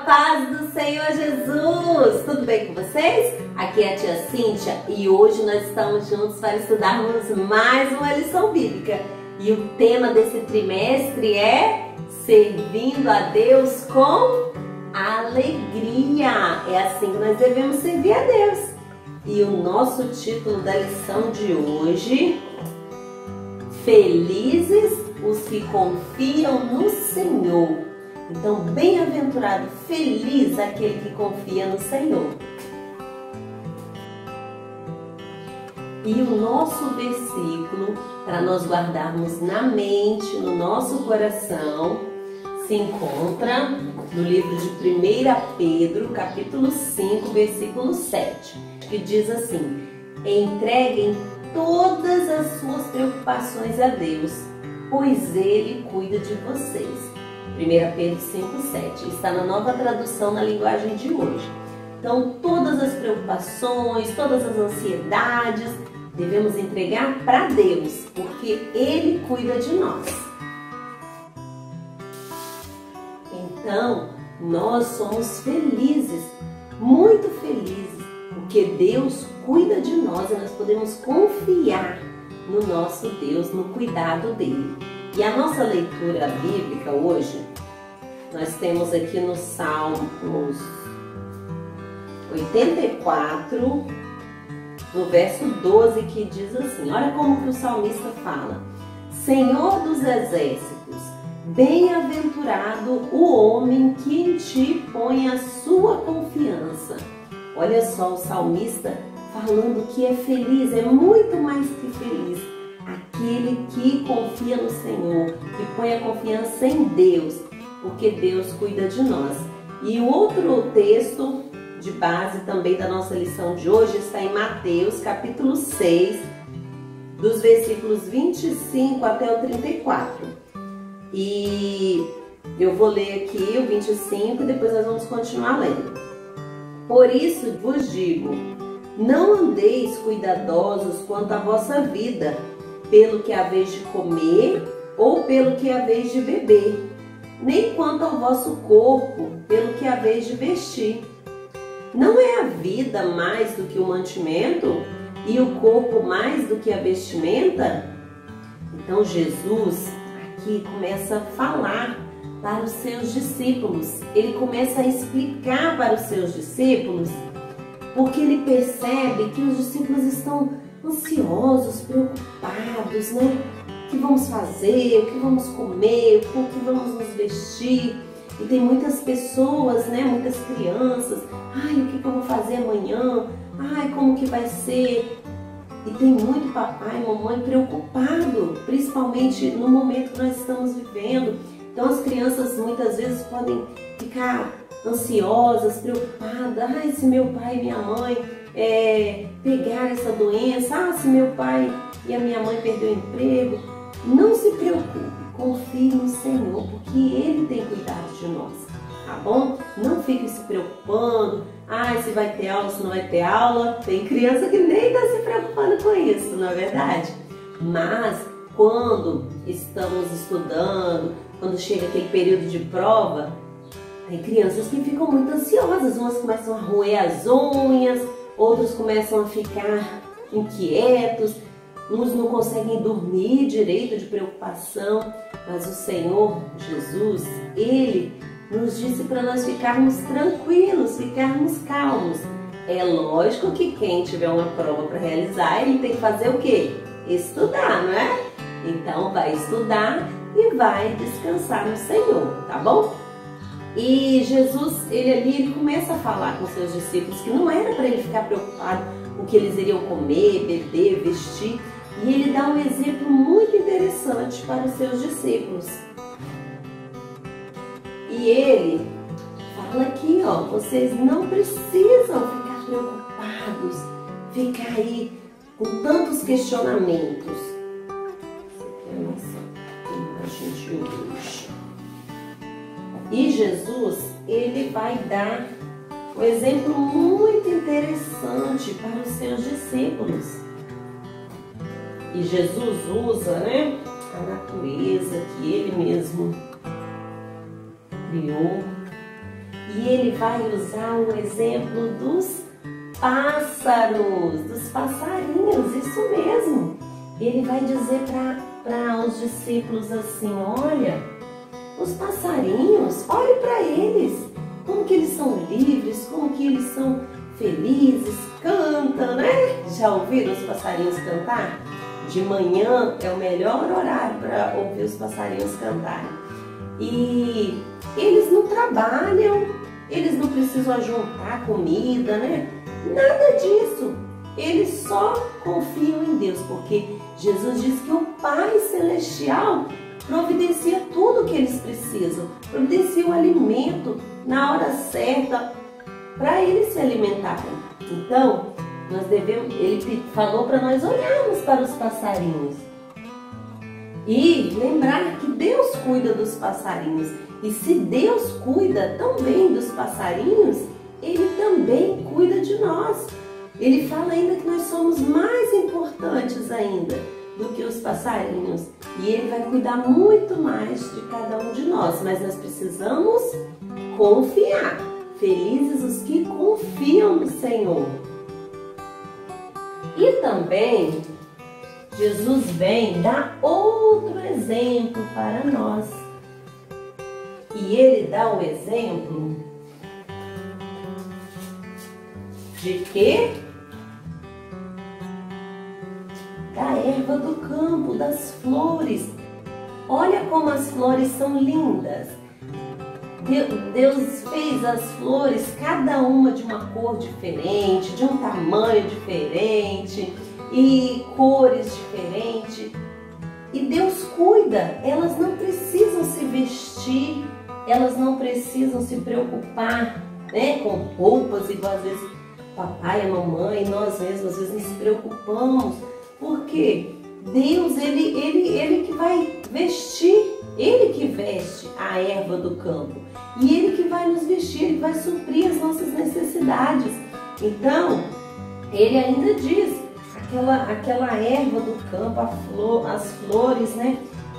paz do Senhor Jesus! Tudo bem com vocês? Aqui é a tia Cíntia e hoje nós estamos juntos para estudarmos mais uma lição bíblica. E o tema desse trimestre é Servindo a Deus com alegria. É assim que nós devemos servir a Deus. E o nosso título da lição de hoje: Felizes os que confiam no Senhor. Então, bem-aventurado, feliz aquele que confia no Senhor. E o nosso versículo, para nós guardarmos na mente, no nosso coração, se encontra no livro de 1 Pedro, capítulo 5, versículo 7, que diz assim: entreguem todas as suas preocupações a Deus, pois Ele cuida de vocês. 1 Pedro 5,7, está na Nova Tradução na linguagem de hoje. Então, todas as preocupações, todas as ansiedades, devemos entregar para Deus, porque Ele cuida de nós. Então, nós somos felizes, muito felizes, porque Deus cuida de nós e nós podemos confiar no nosso Deus, no cuidado dele. E a nossa leitura bíblica hoje, nós temos aqui no Salmos 84, no verso 12, que diz assim, olha como que o salmista fala: Senhor dos exércitos, bem-aventurado o homem que em ti põe a sua confiança. Olha só o salmista falando que é feliz, é muito mais que feliz aquele que confia no Senhor, que põe a confiança em Deus, porque Deus cuida de nós. E o outro texto de base também da nossa lição de hoje está em Mateus, capítulo 6, dos versículos 25 até o 34. E eu vou ler aqui o 25 e depois nós vamos continuar lendo. Por isso vos digo, não andeis cuidadosos quanto à vossa vida, pelo que haveis de comer ou pelo que haveis de beber, nem quanto ao vosso corpo, pelo que haveis de vestir. Não é a vida mais do que o mantimento e o corpo mais do que a vestimenta? Então Jesus aqui começa a falar para os seus discípulos. Ele começa a explicar para os seus discípulos, porque ele percebe que os discípulos estão ansiosos, preocupados, né? O que vamos fazer, o que vamos comer, o que vamos nos vestir. E tem muitas pessoas, né? Muitas crianças. Ai, o que eu vou fazer amanhã? Ai, como que vai ser? E tem muito papai e mamãe preocupado, principalmente no momento que nós estamos vivendo. Então as crianças muitas vezes podem ficar ansiosas, preocupadas. Ai, se meu pai e minha mãe pegar essa doença, se meu pai e a minha mãe perder o emprego. Não se preocupe, confie no Senhor, porque Ele tem cuidado de nós, tá bom? Não fique se preocupando, se vai ter aula, se não vai ter aula. Tem criança que nem está se preocupando com isso, não é verdade? Mas quando estamos estudando, quando chega aquele período de prova, tem crianças que ficam muito ansiosas, umas começam a roer as unhas, outros começam a ficar inquietos, uns não conseguem dormir direito de preocupação, mas o Senhor Jesus, Ele nos disse para nós ficarmos tranquilos, ficarmos calmos. É lógico que quem tiver uma prova para realizar, ele tem que fazer o quê? Estudar, não é? Então vai estudar e vai descansar no Senhor, tá bom? E Jesus, ele começa a falar com seus discípulos que não era para ele ficar preocupado com o que eles iriam comer, beber, vestir. E ele dá um exemplo muito interessante para os seus discípulos. E ele fala aqui, vocês não precisam ficar preocupados, ficar aí com tantos questionamentos. Essa aqui é a nossa imagem de hoje. E Jesus, ele vai dar um exemplo muito interessante para os seus discípulos. E Jesus usa, a natureza que Ele mesmo criou E ele vai usar o exemplo dos pássaros, dos passarinhos, isso mesmo. Ele vai dizer para os discípulos assim: olha, os passarinhos, olhe para eles, como que eles são livres, como que eles são felizes, cantam, né? Já ouviram os passarinhos cantar? De manhã é o melhor horário para ouvir os passarinhos cantarem. E eles não trabalham, eles não precisam juntar comida, né? Nada disso. Eles só confiam em Deus, porque Jesus diz que o Pai Celestial providencia tudo o que eles precisam, providencia o alimento na hora certa para eles se alimentarem. Então, ele falou para nós olharmos para os passarinhos e lembrar que Deus cuida dos passarinhos. E se Deus cuida tão bem dos passarinhos, Ele também cuida de nós. Ele fala ainda que nós somos mais importantes ainda do que os passarinhos. E Ele vai cuidar muito mais de cada um de nós. Mas nós precisamos confiar. Felizes os que confiam no Senhor. E também Jesus vem dar outro exemplo para nós. E Ele dá um exemplo de quê? Da erva do campo, das flores. Olha como as flores são lindas. Deus fez as flores, cada uma de uma cor diferente, de um tamanho diferente e cores diferentes. E Deus cuida, elas não precisam se vestir, elas não precisam se preocupar, né, com roupas, igual às vezes papai, a mamãe, nós mesmos às vezes nos preocupamos. Porque Deus, ele que vai vestir, Ele que veste a erva do campo. E Ele que vai nos vestir, Ele vai suprir as nossas necessidades. Então, Ele ainda diz, aquela erva do campo, as flores, né?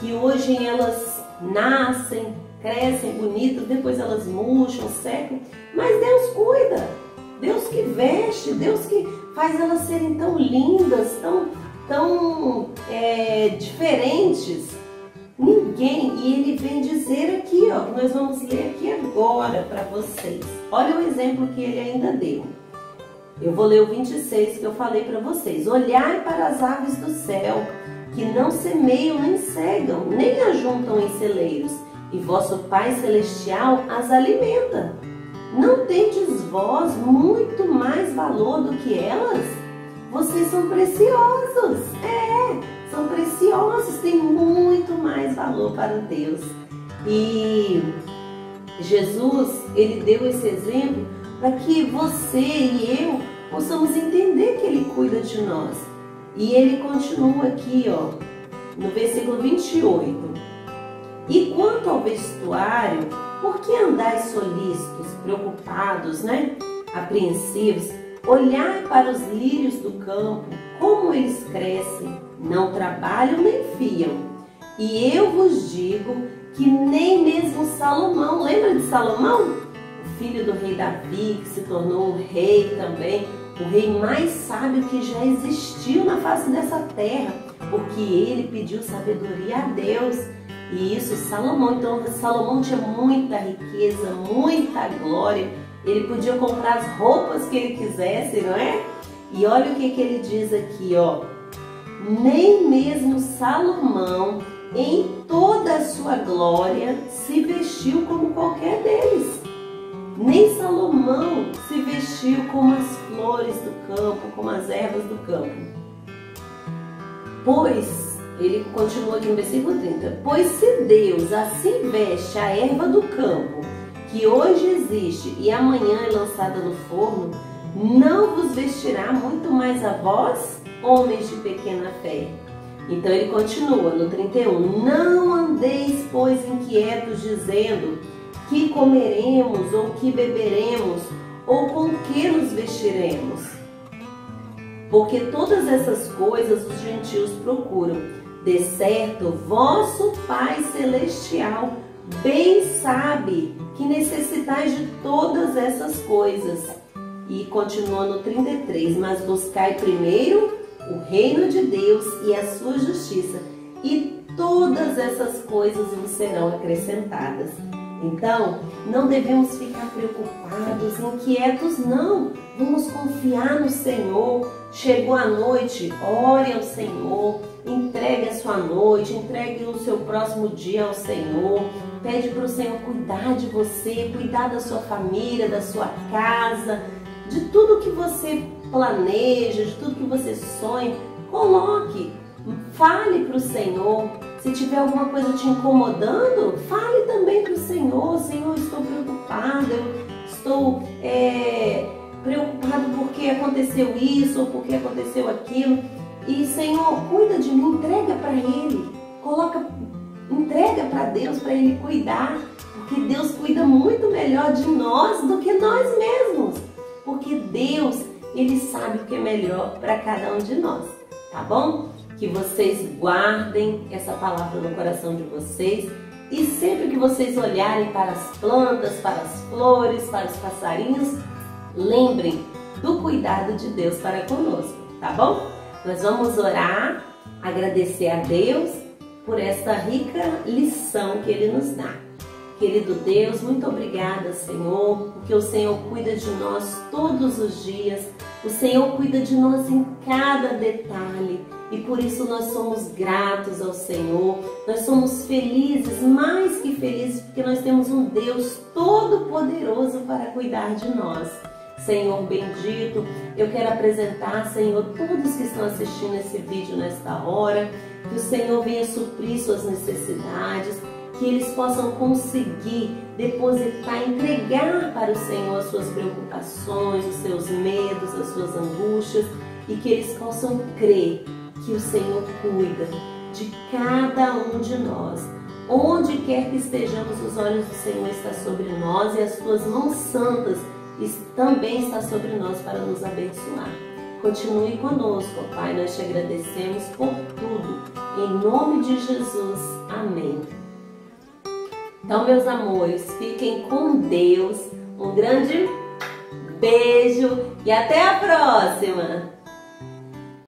Que hoje elas nascem, crescem bonitas, depois elas murcham, secam. Mas Deus cuida, Deus que veste, Deus que faz elas serem tão lindas, tão diferentes. Ninguém, e Ele vem dizer aqui, ó, que nós vamos ler aqui agora para vocês. Olha o exemplo que Ele ainda deu. Eu vou ler o 26 que eu falei para vocês. Olhai para as aves do céu, que não semeiam nem cegam, nem ajuntam em celeiros, e vosso Pai Celestial as alimenta. Não tendes vós muito mais valor do que elas? Vocês são preciosos, são preciosos, têm muito mais valor para Deus. E Jesus, Ele deu esse exemplo para que você e eu possamos entender que Ele cuida de nós. E Ele continua aqui, ó, no versículo 28. E quanto ao vestuário, por que andais solícitos, preocupados, né? Apreensivos? Olhai para os lírios do campo, como eles crescem, não trabalham nem fiam. E eu vos digo que nem mesmo Salomão, lembra de Salomão? O filho do rei Davi, que se tornou um rei também, o rei mais sábio que já existiu na face dessa terra, porque ele pediu sabedoria a Deus. E isso, Salomão, então Salomão tinha muita riqueza, muita glória. Ele podia comprar as roupas que ele quisesse, não é? E olha o que ele diz aqui, ó. Nem mesmo Salomão, em toda a sua glória, se vestiu como qualquer deles. Nem Salomão se vestiu como as flores do campo, como as ervas do campo. Pois, ele continua aqui no versículo 30. Pois se Deus assim veste a erva do campo, que hoje existe e amanhã é lançada no forno, não vos vestirá muito mais a vós, homens de pequena fé? Então ele continua no 31. Não andeis, pois, inquietos, dizendo: que comeremos, ou que beberemos, ou com que nos vestiremos? Porque todas essas coisas os gentios procuram. De certo, vosso Pai Celestial bem sabe que necessitais de todas essas coisas. E continua no 33, mas buscai primeiro o reino de Deus e a sua justiça, e todas essas coisas vos serão acrescentadas. Então, não devemos ficar preocupados, inquietos, não. Vamos confiar no Senhor. Chegou a noite, ore ao Senhor, entregue a sua noite, entregue o seu próximo dia ao Senhor. Pede para o Senhor cuidar de você, cuidar da sua família, da sua casa, de tudo que você planeja, de tudo que você sonha. Coloque, fale para o Senhor. Se tiver alguma coisa te incomodando, fale também para o Senhor. Senhor, estou preocupado, eu estou preocupado porque aconteceu isso ou porque aconteceu aquilo. E Senhor, cuida de mim, entrega para Ele. Entrega para Deus, para Ele cuidar. Porque Deus cuida muito melhor de nós do que nós mesmos. Porque Deus, Ele sabe o que é melhor para cada um de nós. Tá bom? Que vocês guardem essa palavra no coração de vocês e sempre que vocês olharem para as plantas, para as flores, para os passarinhos, lembrem do cuidado de Deus para conosco, tá bom? Nós vamos orar, agradecer a Deus por esta rica lição que Ele nos dá. Querido Deus, muito obrigada, Senhor, porque o Senhor cuida de nós todos os dias, o Senhor cuida de nós em cada detalhe. E por isso nós somos gratos ao Senhor, nós somos felizes, mais que felizes, porque nós temos um Deus todo-poderoso para cuidar de nós. Senhor bendito, eu quero apresentar, Senhor, todos que estão assistindo esse vídeo nesta hora, que o Senhor venha suprir suas necessidades, que eles possam conseguir depositar, entregar para o Senhor as suas preocupações, os seus medos, as suas angústias, e que eles possam crer que o Senhor cuida de cada um de nós. Onde quer que estejamos, os olhos do Senhor estão sobre nós e as suas mãos santas também estão sobre nós para nos abençoar. Continue conosco, Pai, nós te agradecemos por tudo. Em nome de Jesus, amém. Então, meus amores, fiquem com Deus. Um grande beijo e até a próxima!